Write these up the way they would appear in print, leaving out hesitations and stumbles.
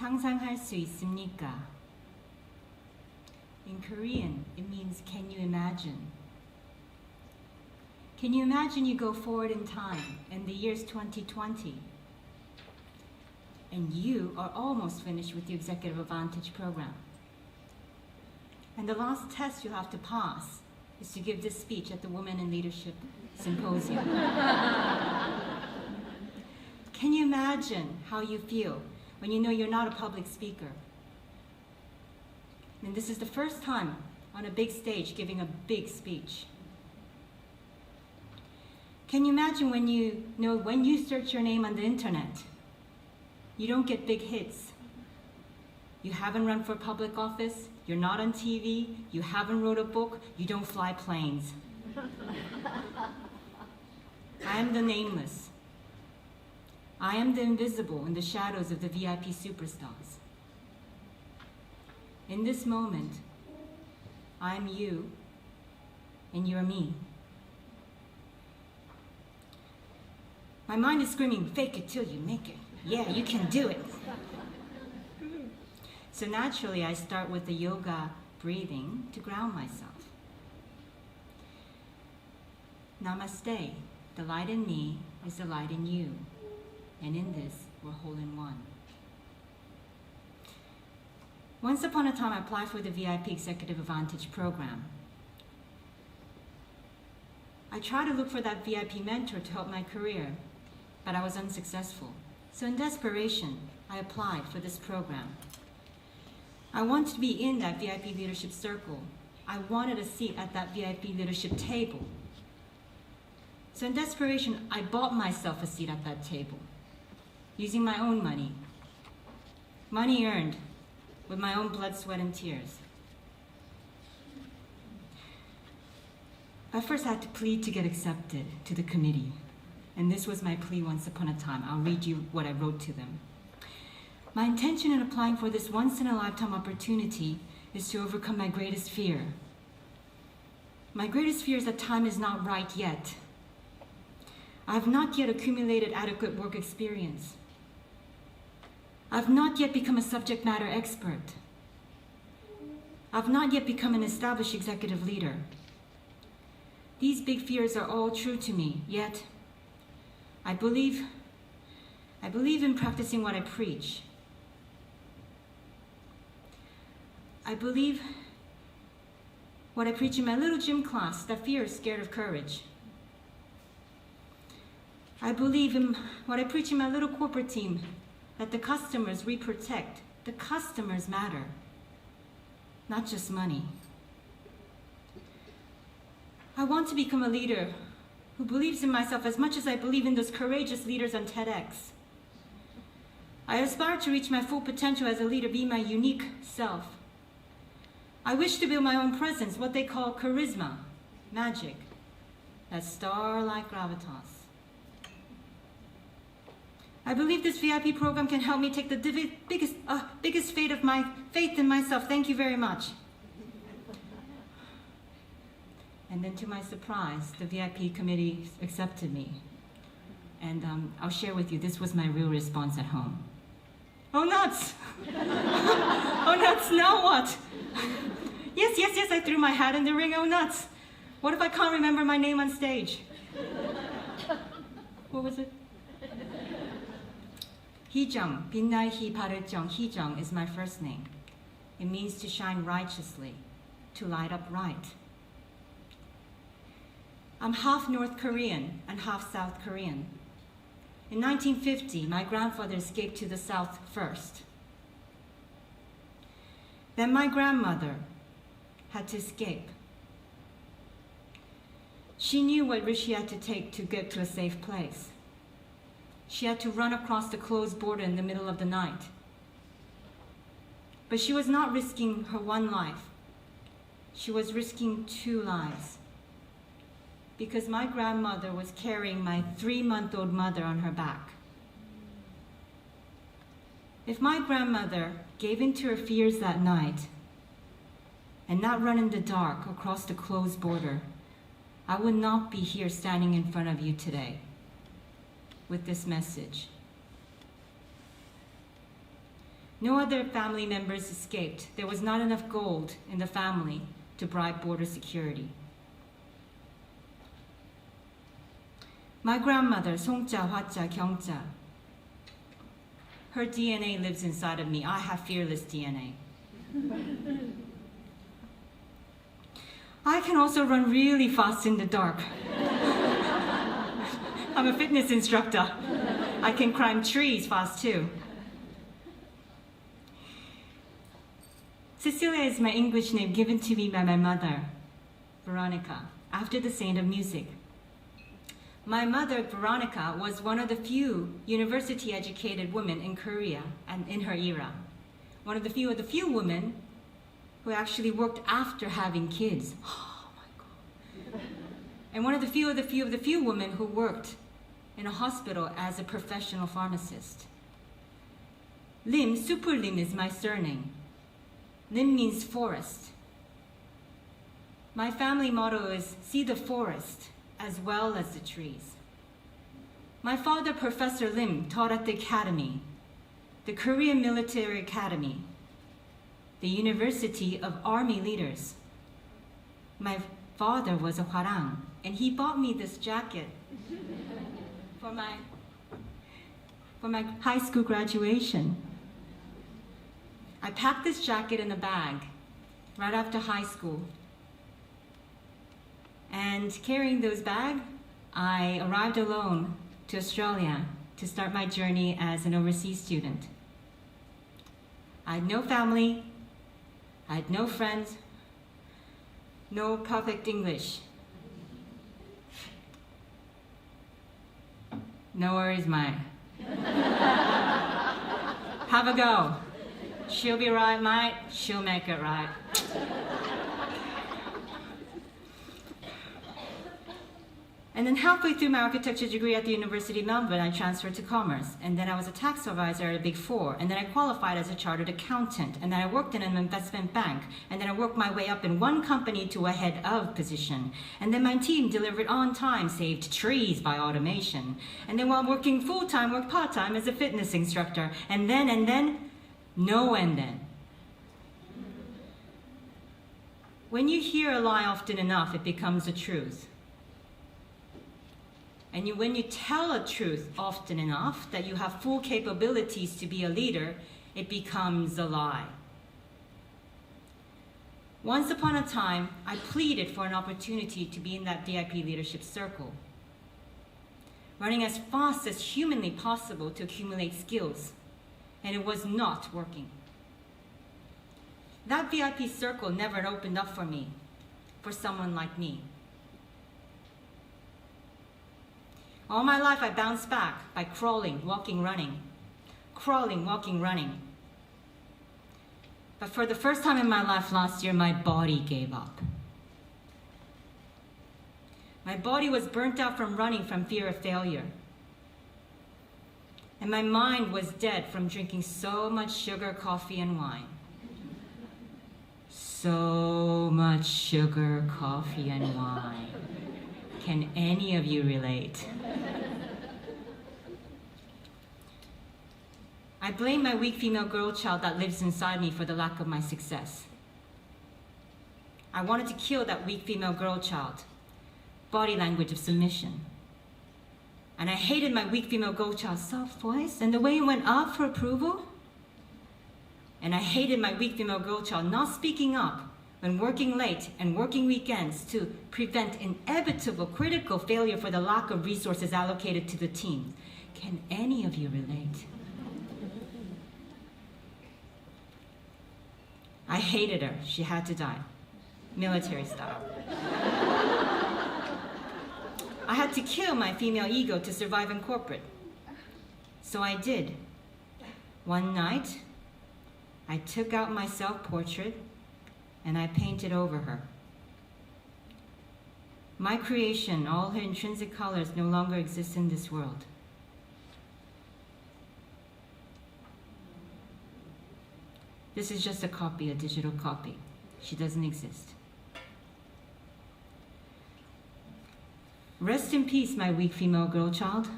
상상할 수 있습니까? In Korean, it means, can you imagine? Can you imagine you go forward in time, and the year's 2020, and you are almost finished with the Executive Advantage program. And the last test you have to pass is to give this speech at the Women in Leadership Symposium. Can you imagine how you feel when you know you're not a public speaker? And this is the first time on a big stage giving a big speech. Can you imagine when you know when you search your name on the internet, you don't get big hits? You haven't run for public office, you're not on TV, you haven't wrote a book, you don't fly planes. I am the nameless. I am the invisible in the shadows of the VIP superstars. In this moment, I'm you, and you're me. My mind is screaming, fake it till you make it. Yeah, you can do it. So naturally, I start with the yoga breathing to ground myself. Namaste. The light in me is the light in you. And in this, we're whole in one. Once upon a time, I applied for the VIP Executive Advantage program. I tried to look for that VIP mentor to help my career, but I was unsuccessful. So in desperation, I applied for this program. I wanted to be in that VIP leadership circle. I wanted a seat at that VIP leadership table. So in desperation, I bought myself a seat at that table, using my own money. Money earned with my own blood, sweat, and tears. At first, I had to plead to get accepted to the committee. And this was my plea once upon a time. I'll read you what I wrote to them. My intention in applying for this once-in-a-lifetime opportunity is to overcome my greatest fear. My greatest fear is that time is not right yet. I have not yet accumulated adequate work experience. I have not yet become a subject matter expert. I have not yet become an established executive leader. These big fears are all true to me, yet I believe in practicing what I preach. I believe what I preach in my little gym class, that fear is scared of courage. I believe in what I preach in my little corporate team, that the customers we protect, the customers matter, not just money. I want to become a leader who believes in myself as much as I believe in those courageous leaders on TEDx. I aspire to reach my full potential as a leader, be my unique self. I wish to build my own presence, what they call charisma, magic, that star-like gravitas. I believe this VIP program can help me take the biggest faith of my faith in myself. Thank you very much. And then to my surprise, the VIP committee accepted me. And I'll share with you, this was my real response at home. Oh, nuts! Oh, nuts, now what? Yes, I threw my hat in the ring, oh, nuts. What if I can't remember my name on stage? What was it? HEEJUNG, 빛날 희 바를 정, HEEJUNG is my first name. It means to shine righteously, to light up right. I'm half North Korean and half South Korean. In 1950, my grandfather escaped to the South first. Then my grandmother had to escape. She knew what risk she had to take to get to a safe place. She had to run across the closed border in the middle of the night. But she was not risking her one life. She was risking 2 lives. Because my grandmother was carrying my 3-month-old mother on her back. If my grandmother gave in to her fears that night and not run in the dark across the closed border, I would not be here standing in front of you today with this message. No other family members escaped. There was not enough gold in the family to bribe border security. My grandmother, Songja, Hwaja, Gyeongja, her DNA lives inside of me. I have fearless DNA. I can also run really fast in the dark. I'm a fitness instructor. I can climb trees fast too. Cecilia is my English name given to me by my mother, Veronica, after the saint of music. My mother, Veronica, was one of the few university-educated women in Korea and in her era. One of the few women who actually worked after having kids. Oh my God. And one of the few women who worked in a hospital as a professional pharmacist. LIM, Super LIM is my surname. LIM means forest. My family motto is see the forest as well as the trees. My father, Professor Lim, taught at the academy, the Korean Military Academy, the University of Army Leaders. My father was a hwarang, and he bought me this jacket for my high school graduation. I packed this jacket in a bag right after high school. And carrying those bags, I arrived alone to Australia to start my journey as an overseas student. I had no family, I had no friends, no perfect English. No worries, mate. Have a go. She'll be right, mate. She'll make it right. And then halfway through my architecture degree at the University of Melbourne, I transferred to commerce. And then I was a tax supervisor at a Big Four. And then I qualified as a chartered accountant. And then I worked in an investment bank. And then I worked my way up in one company to a head of position. And then my team delivered on time, saved trees by automation. And then while working full-time, worked part-time as a fitness instructor. And then, no and then. When you hear a lie often enough, it becomes a truth. And when you tell a truth often enough that you have full capabilities to be a leader, it becomes a lie. Once upon a time, I pleaded for an opportunity to be in that VIP leadership circle, running as fast as humanly possible to accumulate skills, and it was not working. That VIP circle never opened up for me, for someone like me. All my life, I bounced back by crawling, walking, running. Crawling, walking, running. But for the first time in my life last year, my body gave up. My body was burnt out from running from fear of failure. And my mind was dead from drinking so much sugar, coffee, and wine. So much sugar, coffee, and wine. Can any of you relate? I blame my weak female girl child that lives inside me for the lack of my success. I wanted to kill that weak female girl child, body language of submission. And I hated my weak female girl child's soft voice and the way it went up for approval. And I hated my weak female girl child not speaking up when working late and working weekends to prevent inevitable critical failure for the lack of resources allocated to the team. Can any of you relate? I hated her. She had to die. Military style. I had to kill my female ego to survive in corporate. So I did. One night, I took out my self-portrait and I painted over her. My creation, all her intrinsic colors, no longer exist in this world. This is just a copy, a digital copy. She doesn't exist. Rest in peace, my weak female girl child.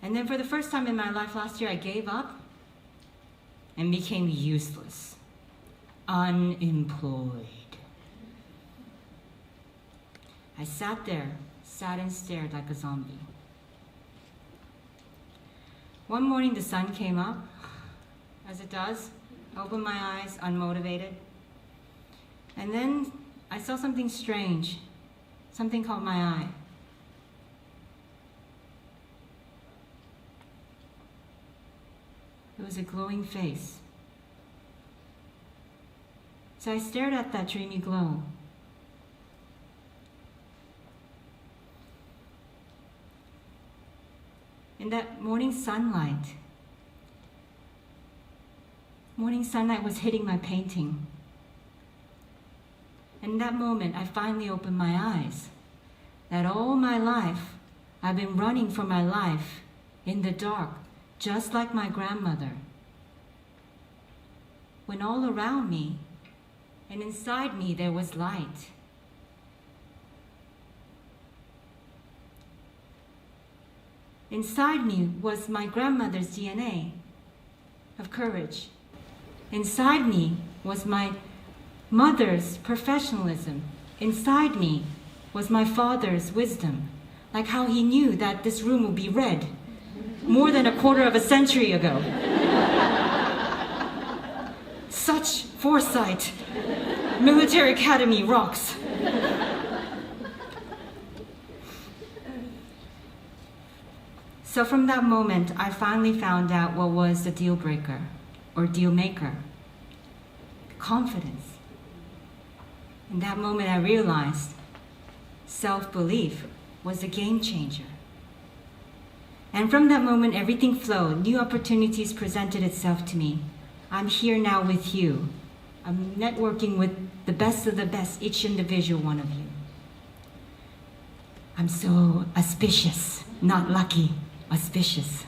And then for the first time in my life last year, I gave up and became useless, unemployed. I sat and stared like a zombie. One morning the sun came up, as it does. I opened my eyes, unmotivated. And then I saw something strange. Something caught my eye. It was a glowing face. So I stared at that dreamy glow. In that morning sunlight was hitting my painting. In that moment, I finally opened my eyes. That all my life, I've been running for my life in the dark, just like my grandmother. When all around me and inside me there was light. Inside me was my grandmother's DNA of courage. Inside me was my mother's professionalism. Inside me was my father's wisdom, like how he knew that this room would be red more than a quarter of a century ago. Such foresight. Military Academy rocks. So from that moment, I finally found out what was the deal breaker or deal maker. Confidence. In that moment, I realized self-belief was a game changer. And from that moment, everything flowed. New opportunities presented itself to me. I'm here now with you. I'm networking with the best of the best, each individual one of you. I'm so auspicious, not lucky, auspicious.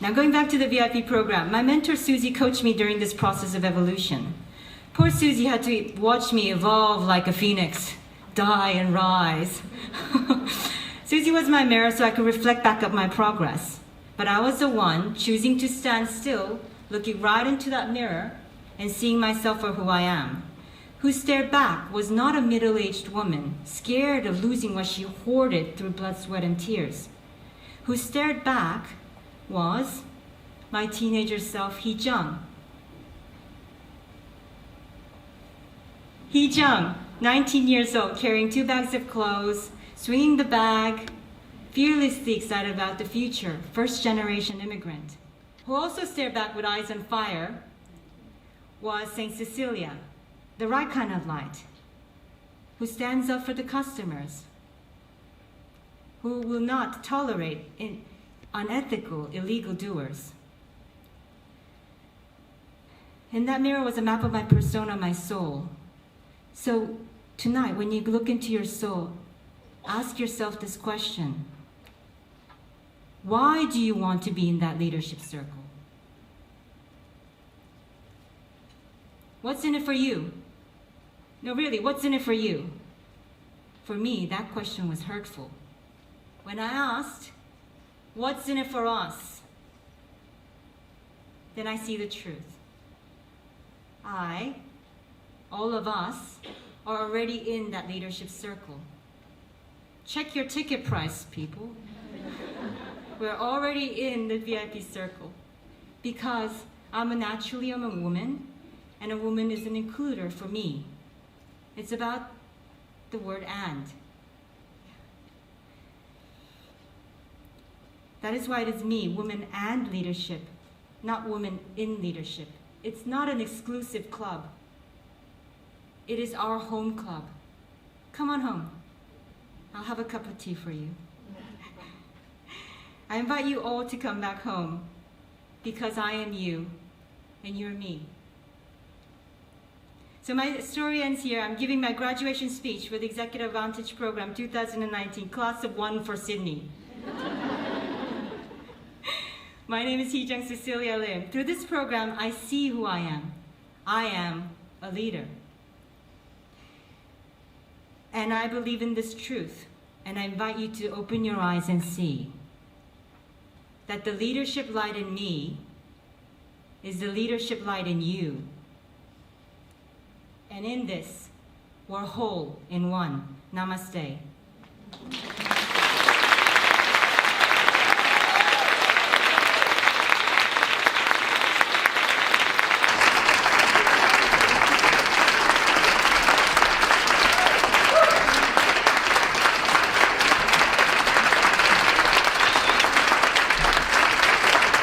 Now going back to the VIP program, my mentor Susie coached me during this process of evolution. Poor Susie had to watch me evolve like a phoenix, die and rise. Susie was my mirror so I could reflect back up my progress. But I was the one choosing to stand still, looking right into that mirror and seeing myself for who I am. Who stared back was not a middle-aged woman, scared of losing what she hoarded through blood, sweat, and tears. Who stared back was my teenager self, HEEJUNG. HEEJUNG, 19 years old, carrying 2 bags of clothes, swinging the bag, fearlessly excited about the future, first-generation immigrant. Who also stared back with eyes on fire was St. Cecilia, the right kind of light, who stands up for the customers, who will not tolerate unethical, illegal doers. In that mirror was a map of my persona, my soul. So tonight, when you look into your soul, ask yourself this question. Why do you want to be in that leadership circle? What's in it for you? No, really, what's in it for you? For me, that question was hurtful. When I asked, what's in it for us? Then I see the truth. All of us, are already in that leadership circle. Check your ticket price, people. We're already in the VIP circle because I'm a woman, and a woman is an includer for me. It's about the word and. That is why it is me, woman and leadership, not woman in leadership. It's not an exclusive club. It is our home club. Come on home. I'll have a cup of tea for you. I invite you all to come back home because I am you and you're me. So my story ends here. I'm giving my graduation speech for the Executive Advantage Program 2019, Class of 1 for Sydney. My name is HEEJUNG CECILIA LIM. Through this program, I see who I am. I am a leader. And I believe in this truth. And I invite you to open your eyes and see. that the leadership light in me is the leadership light in you. And in this, we're whole in one. Namaste.